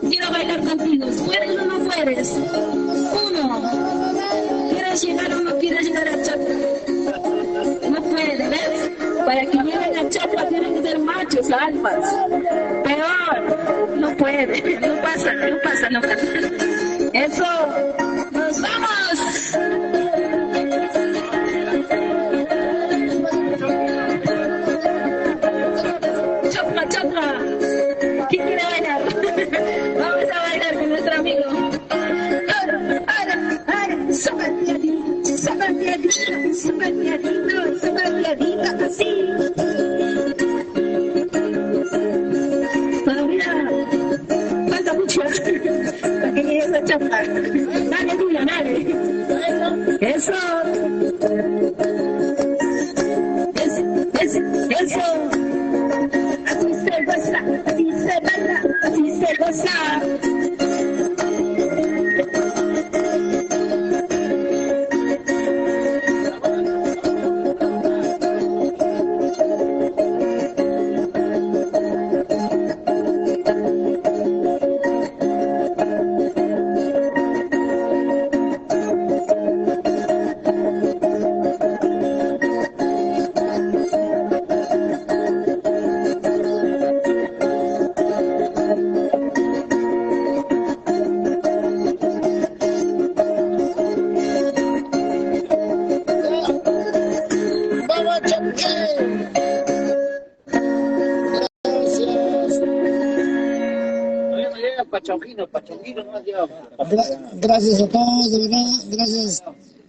Quiero bailar contigo. ¿Puedes o no puedes? Uno. ¿Quieres llegar o no quieres llegar a Chapa? No puede, ¿ves? Para que lleguen a Chapa tienen que ser machos, alfas. Peor, no puede, no pasa. Eso, nos vamos. Chopla, ¿quién quiere bailar? Vamos a bailar con nuestro amigo. Ahora, sopateadito, así. Todavía falta mucho para que llegue esa chapa. Dale, tuya, dale. Eso. Así se goza, así se baila, así se goza. Pachonguino, no has llegado. Gracias a todos, de verdad, gracias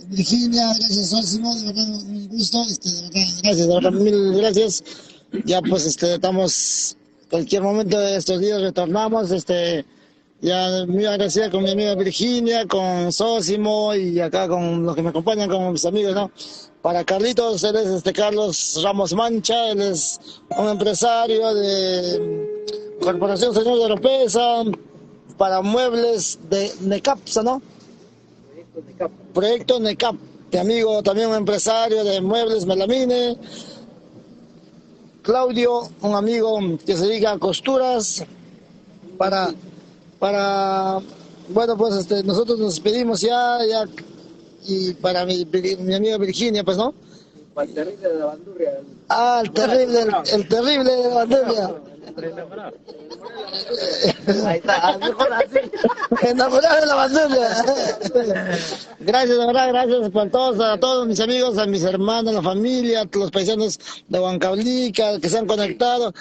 Virginia, gracias Sósimo, de verdad un gusto, de verdad, gracias, de verdad, mil gracias. Ya pues estamos, cualquier momento de estos días retornamos, ya muy agradecida con mi amiga Virginia, con Sósimo y acá con los que me acompañan, con mis amigos, ¿no? Para Carlitos, él es Carlos Ramos Mancha, él es un empresario de Corporación Señor de Oropesa, para muebles de Necapsa, ¿no? Proyecto Necap. Mi amigo también un empresario de muebles Melamine. Claudio, un amigo que se dedica a costuras para bueno, pues nosotros nos despedimos ya y para mi amiga Virginia, pues, ¿no? Para el terrible de la bandurria. Ah, el terrible de la bandurria. Ahí está, mejor así. Enamorado de la bandurria. Gracias, de verdad, gracias por a todos mis amigos, a mis hermanos, a la familia, a los paisanos de Huancavelica que se han conectado.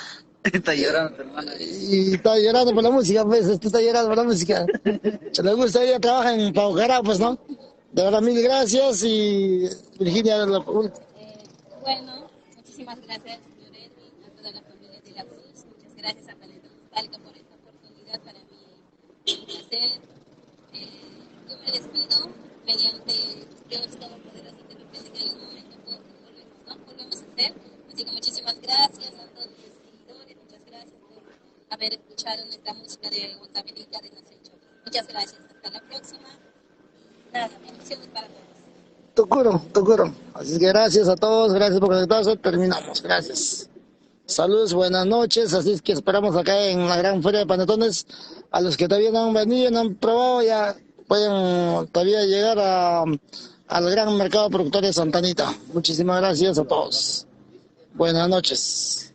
Está llorando, hermano. Y está llorando por la música, pues, está llorando por la música. Le gusta, ella trabaja en Paucará, pues, ¿no? De verdad, mil gracias y Virginia. Bueno, muchísimas gracias, señor Edwin, a toda la familia de la Cruz. Muchas gracias a Panetones Palca por esta oportunidad. Para mí es un placer. Yo me despido mediante Dios Todopoderoso, que de repente en algún momento volvemos a hacer. Así que muchísimas gracias a todos los seguidores. Muchas gracias por haber escuchado nuestra música de Huancavelica de Nacecho. Muchas gracias. Hasta la próxima. Nada, bendiciones para todos. Tocuro. Así que gracias a todos, gracias por conectarse, terminamos, gracias. Saludos, buenas noches, así es que esperamos acá en la gran feria de panetones, a los que todavía no han venido, no han probado, ya pueden todavía llegar al gran mercado productor de Santa Anita. Muchísimas gracias a todos. Buenas noches.